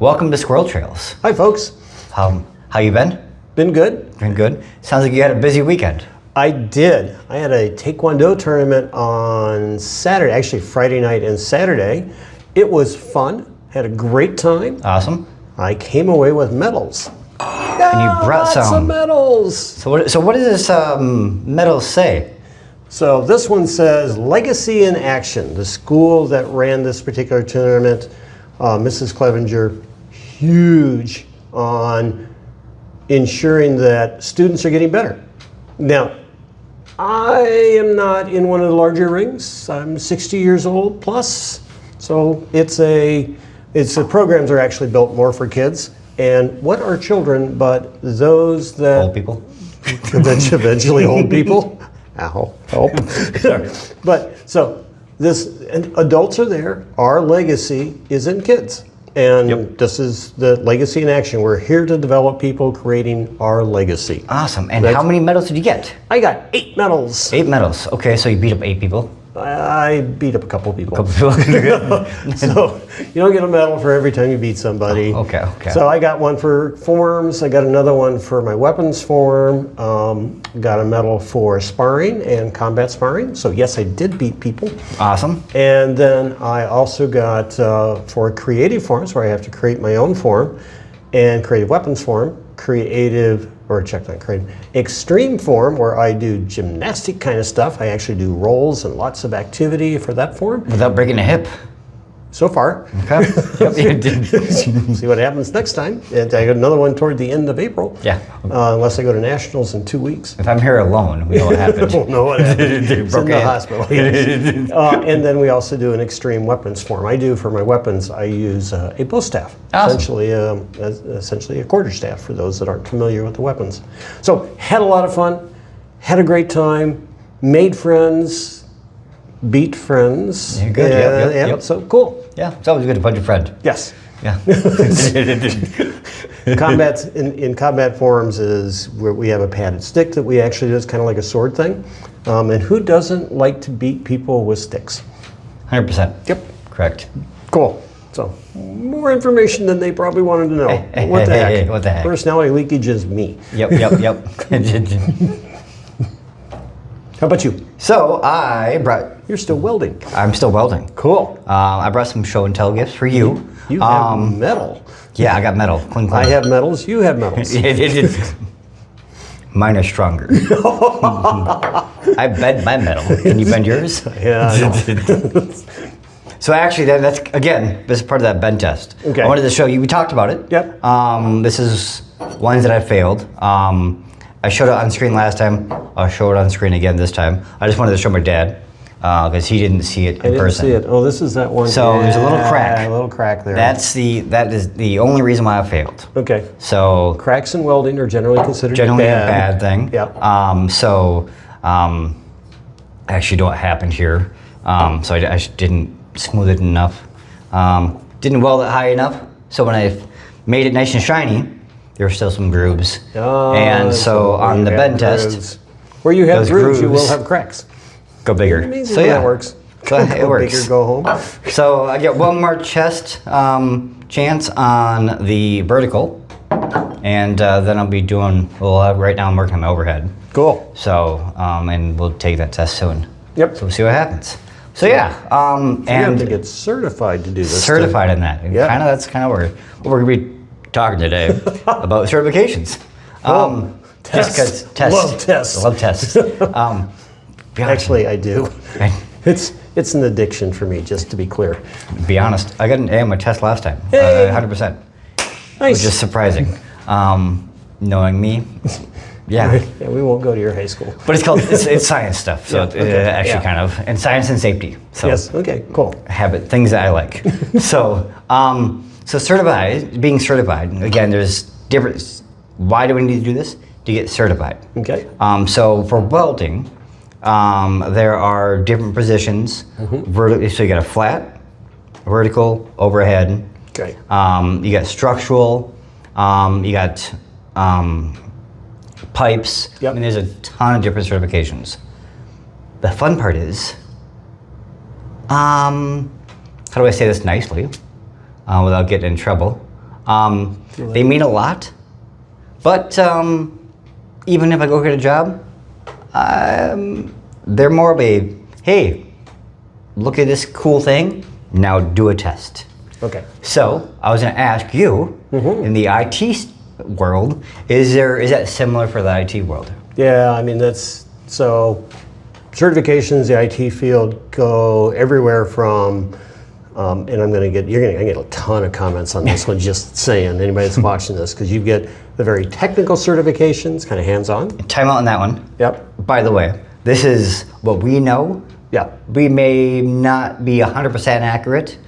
Welcome to Squirrel Trails. Hi, folks. How you been? Been good. Been good. Sounds like you had a busy weekend. I did. I had a Taekwondo tournament on Saturday, actually Friday night and Saturday. It was fun. Had a great time. Awesome. I came away with medals. And you brought Lots of medals. So what does this medal say? So this one says Legacy in Action. The school that ran this particular tournament, Mrs. Clevenger, huge on ensuring that students are getting better. Now, I am not in one of the larger rings. I'm 60 years old plus, so the programs are actually built more for kids. And what are children but those that Old people. eventually old people? Ow, help. But so and adults are there. Our legacy is in kids. And This is the Legacy in Action. We're here to develop people creating our legacy. Awesome. And how many medals did you get? I got 8 medals. 8 medals. Okay, so you beat up 8 people. I beat up a couple people. So you don't get a medal for every time you beat somebody. Okay. So I got one for forms. I got another one for my weapons form. Got a medal for sparring and combat sparring. So yes, I did beat people. Awesome. And then I also got for creative forms, where I have to create my own form, and creative weapons form, extreme form, where I do gymnastic kind of stuff. I actually do rolls and lots of activity for that form. Without breaking a hip. So far. Okay. Yep, you did. See what happens next time. And I got another one toward the end of April. Yeah. Unless I go to nationals in 2 weeks. If I'm here alone, we know what happened. Don't know what happened. It's in the hospital. And then we also do an extreme weapons form. I do for my weapons. I use a bow staff, awesome. essentially a quarterstaff for those that aren't familiar with the weapons. So had a lot of fun, had a great time, made friends. Beat friends. You're good. Yep. So cool. Yeah, it's always good to punch a friend. Yes. Yeah. In combat forms is where we have a padded stick that we actually do. It's kind of like a sword thing. And who doesn't like to beat people with sticks? 100%. Yep. Correct. Cool. So more information than they probably wanted to know. What the heck? What the heck? Personality leakage is me. Yep. How about you? So You're still welding. I'm still welding. Cool. I brought some show and tell gifts for you. You have metal. Yeah, I got metal. Clean. I have medals. You have medals. Mine are stronger. I bend my metal. Can you bend yours? Yeah. I know. So actually, this is part of that bend test. Okay. I wanted to show you. We talked about it. Yep. This is ones that I failed. I showed it on screen last time. I'll show it on screen again this time. I just wanted to show my dad because he didn't see it in person. I didn't see it. Oh, this is that one. So there's a little crack. A little crack there. That is the only reason why I failed. Okay. So cracks in welding are generally considered generally bad. a bad thing. Yep. Actually, what happened here? So I didn't smooth it enough. Didn't weld it high enough. So when I made it nice and shiny, there were still some grooves. Oh, and so on the bend test, where you have grooves, you will have cracks. Go bigger. Amazing So how yeah, that works. It works. Bigger, go home. So I get one more chest chance on the vertical, and then I'll be doing. Well, right now I'm working on my overhead. Cool. So and we'll take that test soon. Yep. So we'll see what happens. So yeah, and you have to get certified to do this. Certified in that. Yeah. That's kind of what we're gonna be talking today about certifications. Tests. Love tests. Actually, I do. It's an addiction for me, just to be clear. Be honest, I got an A on my test last time. Hey. 100%. Nice. Which is surprising. Knowing me, yeah. Yeah, we won't go to your high school. But it's science stuff, so kind of, and science and safety. So yes. Okay. Cool. Things that I like. So being certified. Again, there's different. Why do we need to do this? To get certified. Okay. So for welding, there are different positions. Mm-hmm. So you got a flat, vertical, overhead. Okay. You got structural. You got pipes. Yep. I mean, there's a ton of different certifications. The fun part is, how do I say this nicely, without getting in trouble? They mean a lot, but even if I go get a job, they're more of a, hey, look at this cool thing, now do a test. Okay. So I was going to ask you, in the IT world, is that similar for the IT world? Yeah, I mean, so certifications, the IT field go everywhere from, and you're gonna get a ton of comments on this one, just saying, anybody that's watching this, because you get the very technical certifications, kind of hands-on. Time out on that one. Yep. By the way, this is what we know. Yeah. We may not be 100% accurate.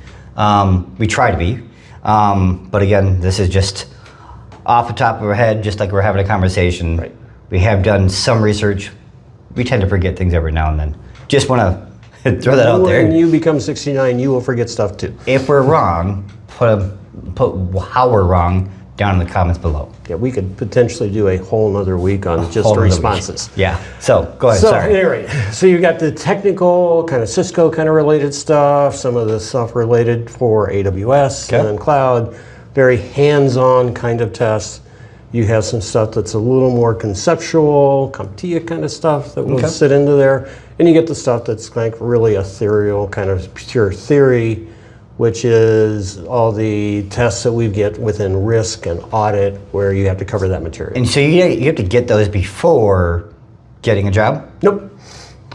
We try to be. But again, this is just off the top of our head, just like we're having a conversation. Right. We have done some research. We tend to forget things every now and then. Just want to throw that out there. When you become 69, you will forget stuff too. If we're wrong, put how we're wrong down in the comments below. Yeah, we could potentially do a whole nother week on just Whole the nother week. responses. Yeah. So go ahead. So Sorry. anyway, so you got the technical, kind of Cisco kind of related stuff, some of the stuff related for AWS Okay. and cloud, very hands-on kind of tests. You have some stuff that's a little more conceptual, CompTIA kind of stuff that will Okay. sit into there. And you get the stuff that's like really ethereal, kind of pure theory, which is all the tests that we get within risk and audit where you have to cover that material. And so you have to get those before getting a job? Nope.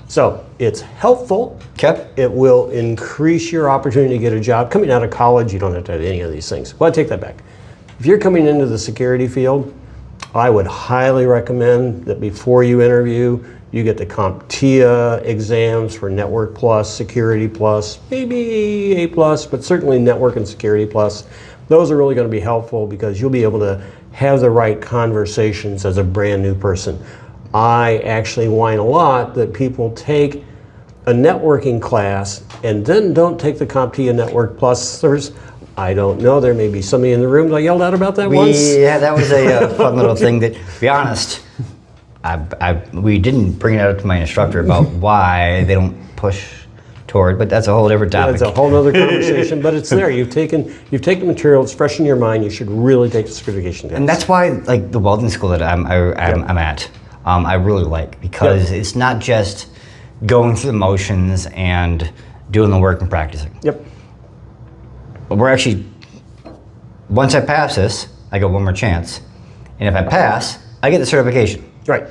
So it's helpful. Okay. It will increase your opportunity to get a job. Coming out of college, you don't have to have any of these things. Well, I take that back. If you're coming into the security field, I would highly recommend that before you interview, you get the CompTIA exams for Network Plus, Security Plus, maybe A Plus, but certainly Network and Security Plus. Those are really going to be helpful because you'll be able to have the right conversations as a brand new person. I actually whine a lot that people take a networking class and then don't take the CompTIA Network Plus. I don't know, there may be somebody in the room that yelled out about that once. Yeah, that was a fun little thing that, to be honest, we didn't bring it up to my instructor about why they don't push toward, but that's a whole different topic. That's a whole other conversation, but it's there. You've taken material, it's fresh in your mind, you should really take the certification test. And that's why, like, the welding school that I'm at, I really like, because it's not just going through the motions and doing the work and practicing. Yep. We're actually, once I pass this, I get one more chance. And if I pass, I get the certification. Right.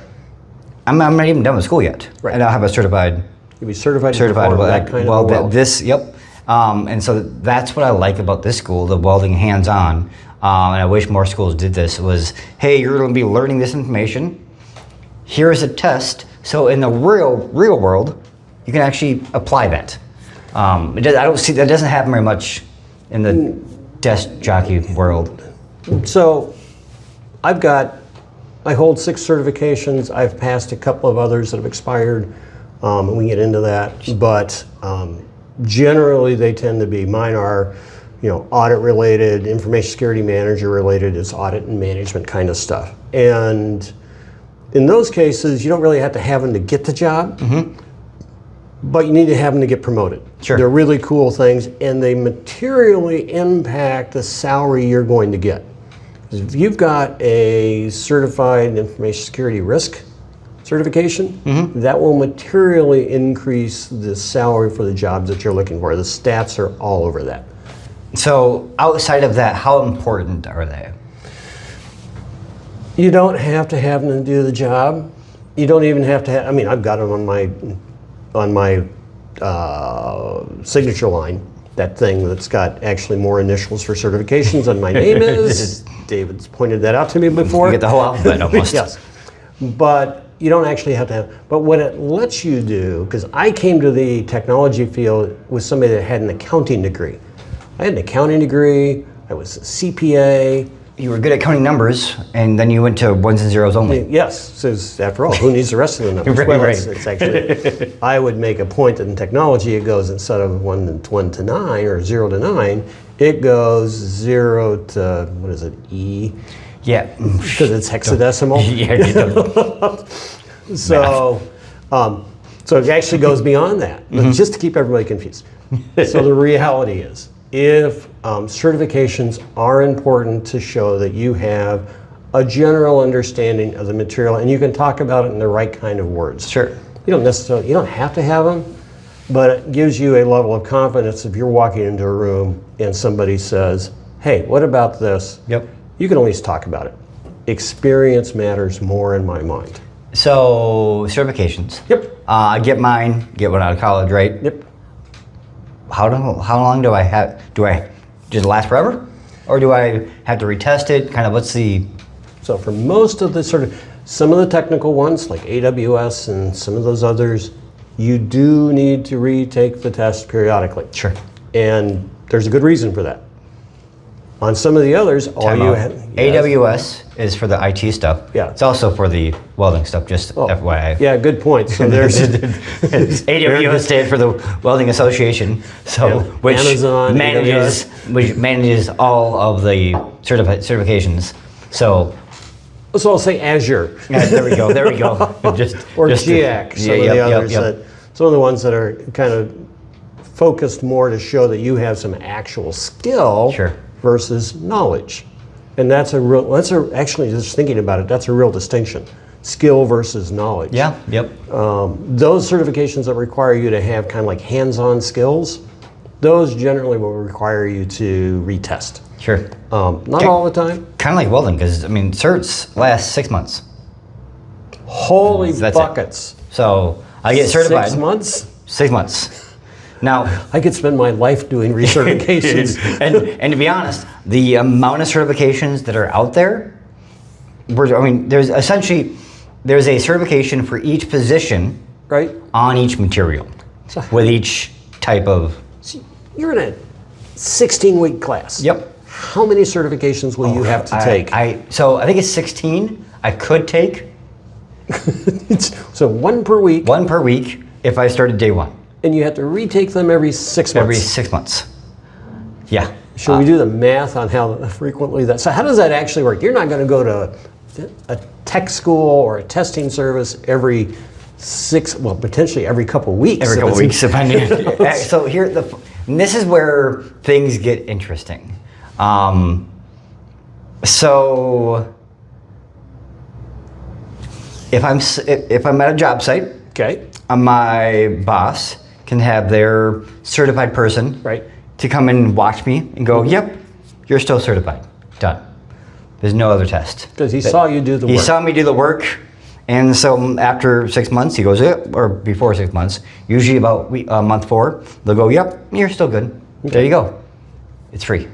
I'm not even done with school yet. Right. And I'll have a certified You'll be certified to perform that kind of weld. Yep. And so that's what I like about this school, the welding hands-on. And I wish more schools did this, was, hey, you're going to be learning this information. Here's a test. So in the real world, you can actually apply that. I don't see, that doesn't happen very much in the desk jockey world. So I hold 6 certifications. I've passed a couple of others that have expired, and we can get into that. But generally, they tend to be, mine are, audit related, information security manager related. It's audit and management kind of stuff. And in those cases, you don't really have to have them to get the job. But you need to have them to get promoted. Sure. They're really cool things, and they materially impact the salary you're going to get. If you've got a certified information security risk certification, that will materially increase the salary for the jobs that you're looking for. The stats are all over that. So outside of that, how important are they? You don't have to have them to do the job. You don't even have to have, I've got them on my signature line, that thing that's got actually more initials for certifications than my name is. David's pointed that out to me before. You get the whole alphabet almost. Yes. But you don't actually have to have, but what it lets you do, because I came to the technology field with somebody that had an accounting degree. I had an accounting degree, I was a CPA. You were good at counting numbers, and then you went to ones and zeros only. Yes, so after all, who needs the rest of the numbers? Right. It's actually, I would make a point that in technology it goes, instead of 1 to 9 or 0 to 9, it goes 0 to, what is it, E? Yeah. Because it's hexadecimal. Yeah, you don't. So it actually goes beyond that, but just to keep everybody confused. So the reality is, if certifications are important to show that you have a general understanding of the material and you can talk about it in the right kind of words. Sure. You don't have to have them, but it gives you a level of confidence if you're walking into a room and somebody says, hey, what about this? Yep. You can at least talk about it. Experience matters more in my mind. So certifications. Yep. I get mine, get one out of college, right? Yep. How long do I have? Does it last forever? Or do I have to retest it? Kind of what's the... So for most of the some of the technical ones like AWS and some of those others, you do need to retake the test periodically. Sure. And there's a good reason for that. On some of the others, all you have... AWS is for the IT stuff. Yeah. It's also for the welding stuff, just FYI. Yeah, good point. So there's... AWS stands for the Welding Association, so which Amazon, manages all of the certifications. So I'll say Azure. yeah, there we go. Or GX, some of the ones that are kind of focused more to show that you have some actual skill Sure. versus knowledge. And actually just thinking about it, that's a real distinction. Skill versus knowledge. Yeah, yep. Those certifications that require you to have kind of like hands-on skills, those generally will require you to retest. Sure. Not all the time. Kind of like welding, because certs last 6 months. Holy That's buckets. So I get certified. 6 months? 6 months. Now, I could spend my life doing recertifications. and to be honest, the amount of certifications that are out there, there's a certification for each position, right? On each material, with each type of. So you're in a 16-week class. Yep. How many certifications will you have to take? So I think it's 16. I could take. So one per week. One per week if I started day one. And you have to retake them every 6 months. Every 6 months. Yeah. Should we do the math on how frequently that? So how does that actually work? You're not going to go to a tech school or a testing service every potentially every couple of weeks. Every couple of weeks, depending. So this is where things get interesting. So if I'm at a job site, okay, my boss can have their certified person to come and watch me and go, yep, you're still certified. Done. There's no other test. Because he saw you do the work. He saw me do the work. And so after 6 months, he goes, or before 6 months, usually about month 4, they'll go, yep, you're still good. Okay. There you go. It's free.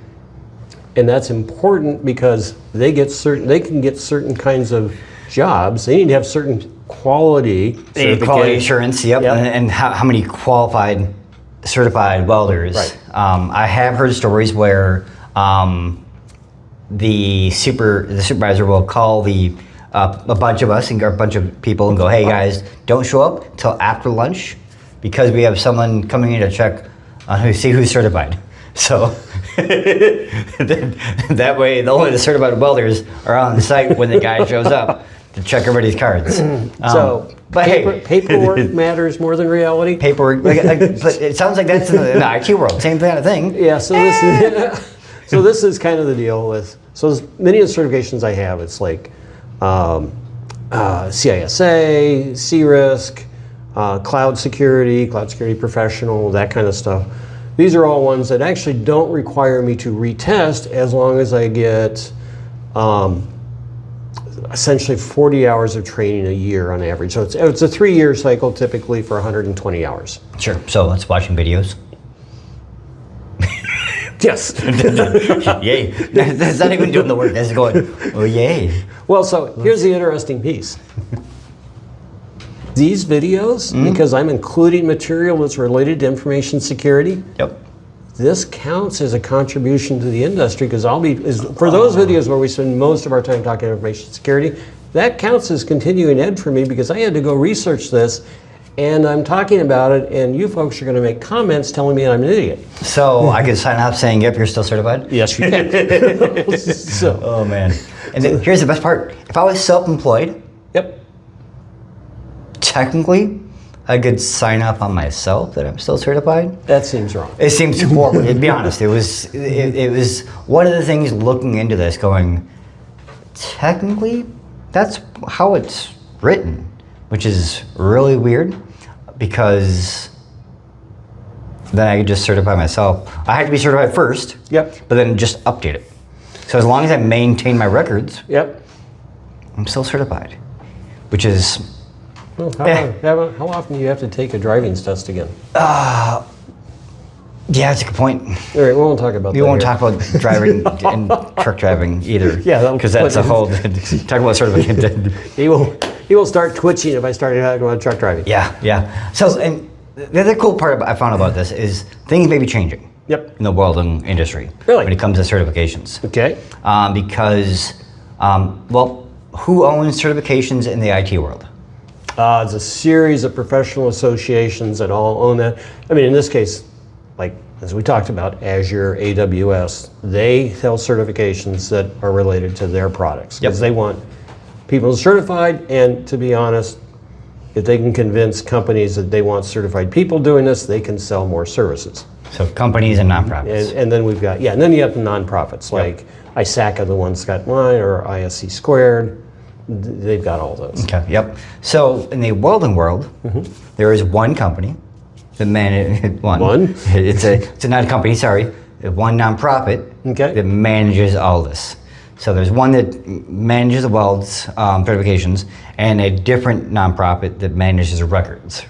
And that's important because they can get certain kinds of jobs. They need to have certain quality assurance, yep. And how many qualified, certified welders. Right. I have heard stories where the supervisor will call a bunch of us and a bunch of people and go, hey guys, don't show up until after lunch because we have someone coming in to check to see who's certified. So that way, only the certified welders are on site when the guy shows up to check everybody's cards. Paperwork matters more than reality. Paperwork, but it sounds like that's in the IT world, same kind of thing. Yeah. So this is kind of the deal with. So many of the certifications I have, it's like CISA, CRISC, cloud security professional, that kind of stuff. These are all ones that actually don't require me to retest as long as I get essentially 40 hours of training a year on average. So it's a 3-year cycle typically for 120 hours. Sure. So it's watching videos. Yes. Yay. That's not even doing the work. That's going, oh, yay. Well, so here's the interesting piece. These videos, because I'm including material that's related to information security, yep. This counts as a contribution to the industry because for those videos where we spend most of our time talking information security, that counts as continuing ed for me because I had to go research this and I'm talking about it and you folks are going to make comments telling me I'm an idiot. So I could sign up saying, yep, you're still certified? Yes, you can. Oh man. And then here's the best part. If I was self-employed, yep. Technically, I could sign up on myself that I'm still certified. That seems wrong. It seems horrible. To be honest, it was one of the things looking into this, going, technically, that's how it's written, which is really weird, because then I could just certify myself. I had to be certified first. Yep. But then just update it. So as long as I maintain my records, Yep. I'm still certified, which is. Well, how often do you have to take a driving test again? Yeah, that's a good point. All right, we won't talk about that. We won't here. talk about driving and truck driving either. Yeah, because that's a whole. Talk about certificate. He will start twitching if I start talking about truck driving. Yeah. So, and the other cool part I found about this is things may be changing. Yep. In the welding industry. Really? When it comes to certifications. Okay. Because, well, who owns certifications in the IT world? It's a series of professional associations that all own that. I mean, in this case, like as we talked about, Azure, AWS, they sell certifications that are related to their products because they want people certified. And to be honest, if they can convince companies that they want certified people doing this, they can sell more services. So companies and nonprofits. And then we've got, and then you have the nonprofits like ISACA, the one's got mine, or ISC Squared. They've got all those. Okay, yep. So in the welding world, there is one company that manages One? It's not a company. Sorry, one nonprofit that manages all this. So there's one that manages the welds certifications, and a different nonprofit that manages records.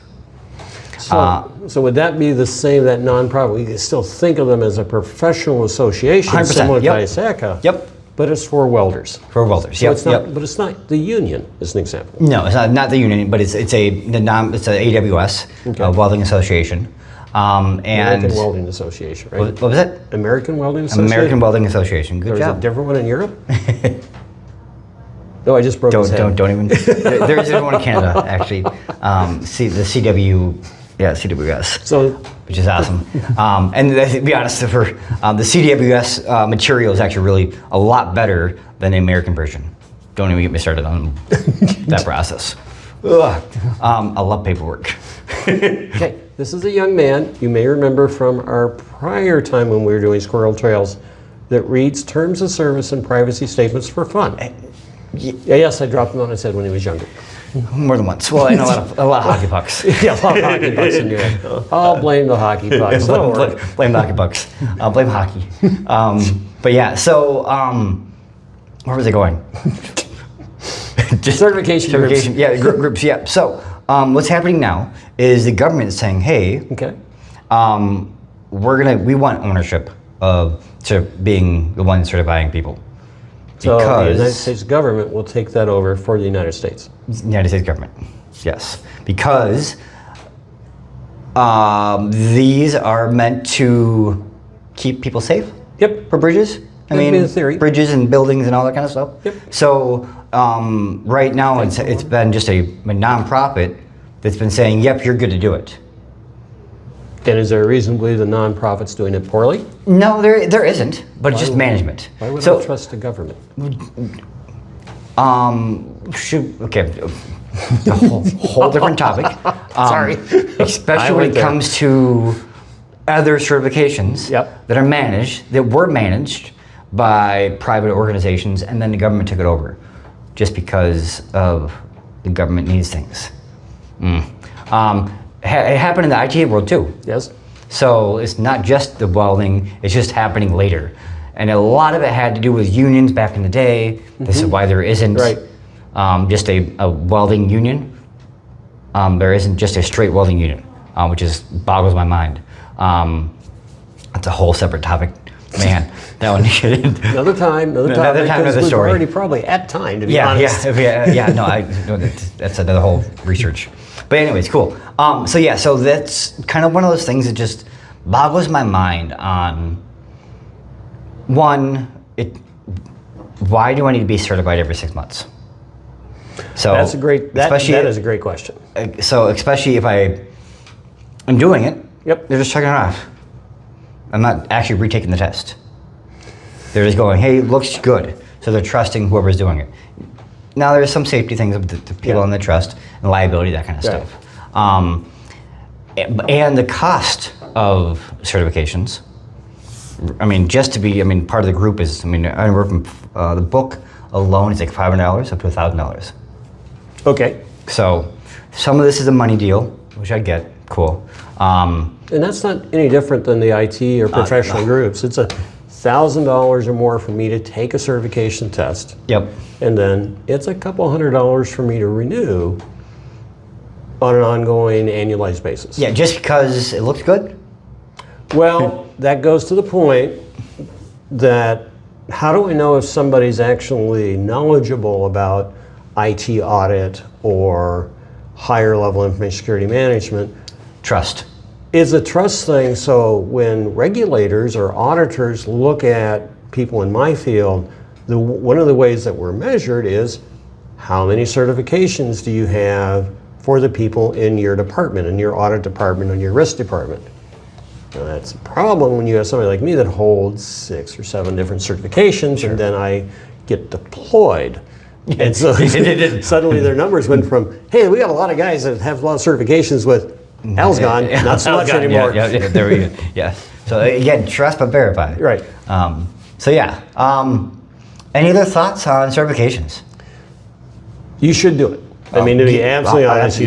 So would that be the same, that nonprofit? We can still think of them as a professional association 100%, similar to ISACA. Yep. But it's for welders. For welders, So it's not, but it's not the union, as an example. No, it's not the union, but it's a AWS, Welding Association, and American Welding Association, right? What was it? American Welding Association? American Welding Association. Good There's job. a different one in Europe? No, I just broke his head. Don't even. There is one in Canada, actually. The CW, CWS. So, which is awesome. And to be honest, the CWS material is actually really a lot better than the American version. Don't even get me started on that process. Ugh. I love paperwork. okay, this is a young man, you may remember from our prior time when we were doing Squirrel Trails, that reads terms of service and privacy statements for fun. Yes, I dropped him on his head when he was younger. More than once. Well, and a lot of hockey pucks. Yeah, a lot of hockey pucks in your head. I'll blame the hockey pucks. Blame the hockey pucks. Blame hockey. But yeah, so where was I going? Certification groups. Yeah, groups. Yeah. So what's happening now is the government is saying, hey, we want ownership of being the one certifying people. So the United States government will take that over for the United States. United States government, yes, because these are meant to keep people safe. Yep. For bridges. I mean, in theory. Bridges and buildings and all that kind of stuff. Yep. So right now it's been just a nonprofit that's been saying, yep, you're good to do it. And is there a reason to believe the nonprofit's doing it poorly? No, there isn't, but it's just management. Why would I trust the government? A whole different topic. Sorry. Especially when it comes to other certifications that are managed, that were managed by private organizations, and then the government took it over just because of the government needs things. It happened in the IT world too. Yes. So it's not just the welding, it's just happening later. And a lot of it had to do with unions back in the day. This is why there isn't just a welding union. There isn't just a straight welding union, which boggles my mind. That's a whole separate topic. Man, that one. Another time, another story. We're already probably at time, to be honest. No, that's another whole research. But anyways, cool. So that's kind of one of those things that just boggles my mind on, one, why do I need to be certified every 6 months? So that is a great question. So especially if I am doing it, they're just checking it off. I'm not actually retaking the test. They're just going, hey, looks good. So they're trusting whoever's doing it. Now there's some safety things with the people in the trust and liability, that kind of stuff. And the cost of certifications. I mean, just to be, part of the group is, anywhere from the book alone is like $500 up to $1,000. Okay. So some of this is a money deal, which I get. Cool. And that's not any different than the IT or professional groups. It's $1,000 or more for me to take a certification test. Yep. And then it's a couple $100 for me to renew on an ongoing annualized basis. Yeah, just because it looks good? Well, that goes to the point that how do I know if somebody's actually knowledgeable about IT audit or higher level information security management? Trust. It's a trust thing. So when regulators or auditors look at people in my field, one of the ways that we're measured is how many certifications do you have for the people in your department, in your audit department, or your risk department. Now, that's a problem when you have somebody like me that holds 6 or 7 different certifications, and then I get deployed. And so suddenly their numbers went from, hey, we got a lot of guys that have a lot of certifications with Al's gone, not so much anymore. Yeah, there we go. Yeah. So again, trust but verify. Right. Any other thoughts on certifications? You should do it. I mean, to be absolutely honest,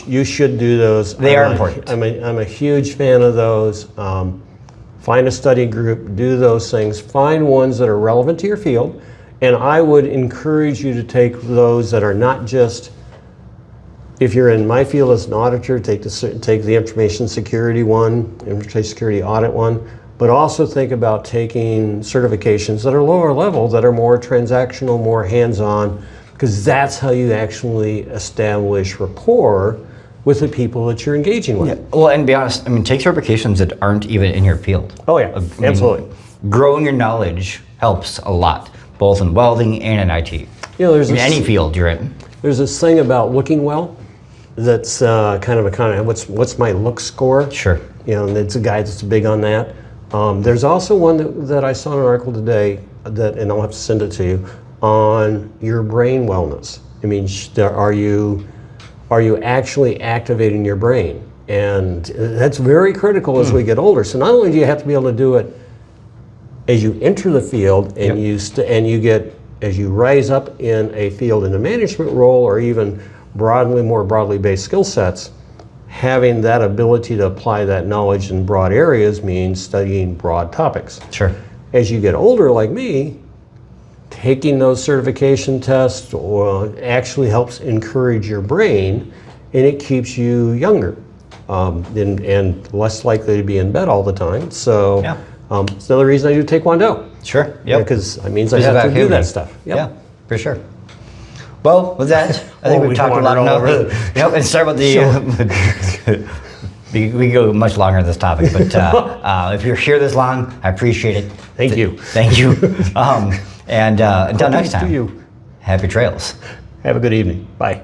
you should do those. They are important. I'm a huge fan of those. Find a study group, do those things. Find ones that are relevant to your field. And I would encourage you to take those that are not just, if you're in my field as an auditor, take the information security one, information security audit one, but also think about taking certifications that are lower level, that are more transactional, more hands-on, because that's how you actually establish rapport with the people that you're engaging with. Yeah. Well, and be honest, take certifications that aren't even in your field. Oh yeah, absolutely. Growing your knowledge helps a lot, both in welding and in IT. There's any field you're in. There's this thing about looking well. That's kind of what's my look score? Sure. And it's a guy that's big on that. There's also one that I saw in an article today and I'll have to send it to you, on your brain wellness. Are you actually activating your brain? And that's very critical as we get older. So not only do you have to be able to do it as you enter the field and as you rise up in a field in a management role or even more broadly based skill sets, having that ability to apply that knowledge in broad areas means studying broad topics. Sure. As you get older like me, taking those certification tests actually helps encourage your brain, and it keeps you younger and less likely to be in bed all the time. So it's another reason I do Taekwondo. Sure. Yeah. Because it means I have to do that stuff. Yep. Yeah, for sure. Well, with that, I think we've talked a lot enough. And sorry about the. We go much longer on this topic, but if you're here this long, I appreciate it. Thank you. Thank you. And until next time, happy trails. Have a good evening. Bye.